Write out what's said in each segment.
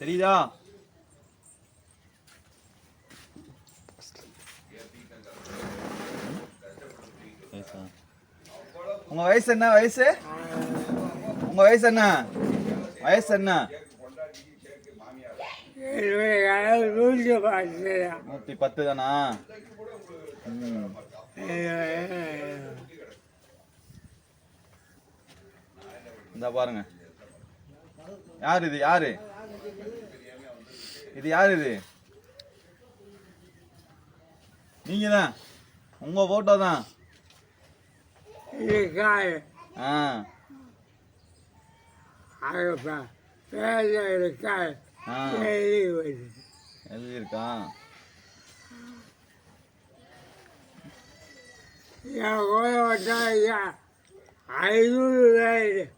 தெரியுதா? உங்க வயசு என்ன? உங்க வயசு என்ன? வயசு என்ன? 110 தானா? இந்த பாருங்க, யாரு இது? யாரு இது? யாரு இது? நீங்க தான், உங்க போட்டோ தான். எழுதியிருக்கான்.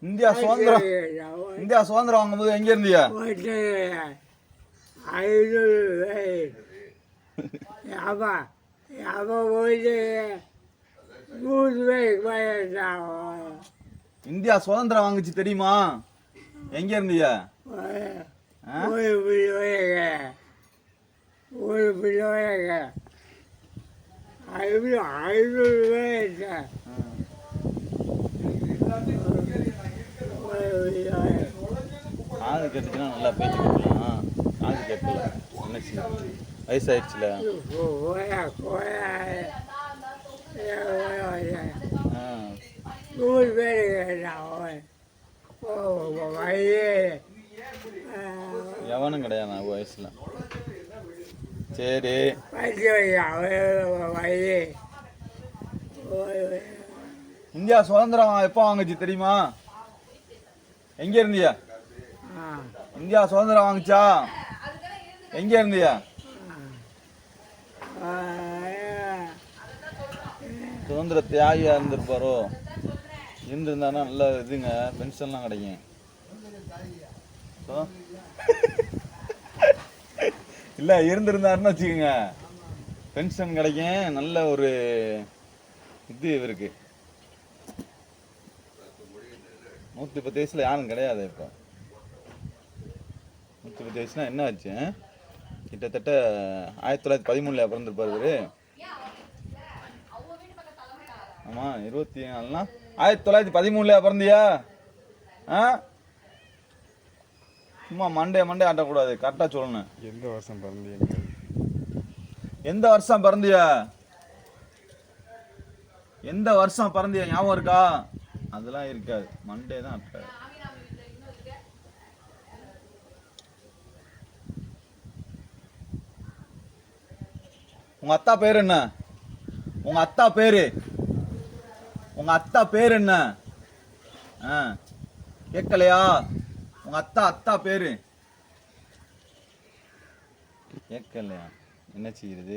இந்தியா சுதந்திரம் வாங்கும்போது எங்க இருந்தியா? 500 இந்தியா சுதந்திரம் வாங்குச்சு தெரியுமா? எங்க இருந்தியா? காது கேட்டுச்சுன்னா நல்லா பேச்சு கொடுக்கலாம். காது கேட்கல, என்ன வயசாயிடுச்சுல. எவனும் கிடையாது வயசுல. சரி, இந்தியா சுதந்திரம் எப்போ வாங்குச்சு தெரியுமா? எங்க இருந்தியா? இந்தியா சுதந்திரம் வாங்குச்சா? எங்க இருந்தியா? சுதந்திர தியாகியா இருந்திருப்பாரோ? இருந்திருந்தானா நல்ல இதுங்க, பென்ஷன்லாம் கிடைக்கும். இல்லை, இருந்திருந்தாருன்னு வச்சுக்கோங்க, பென்ஷன் கிடைக்கும். நல்ல ஒரு இது இவருக்கு. 110 வயசுல யாரும் கிடையாது. இப்போ 110 வயசுனா என்ன ஆச்சு? கிட்டத்தட்ட 1913 பிறந்திருப்பார் இவரு. ஆமா, 24னா 1913 பிறந்தியா? சும்மா மண்டே ஆட்டக்கூடாது, கரெக்டா சொல்லணும். எந்த வருஷம் பிறந்தீங்க? எந்த வருஷம் பிறந்தியா? எந்த வருஷம் பிறந்தியா ஞாபகம் இருக்கா? அதெல்லாம் இருக்காது, மண்டே தான் ஆட்டாது. உங்க அத்தா பேர் என்ன? உங்க அத்தா பேரு என்ன? கேட்கலையா? உங்க அத்தா பேரு கேட்கலையா? என்ன செய்யுது?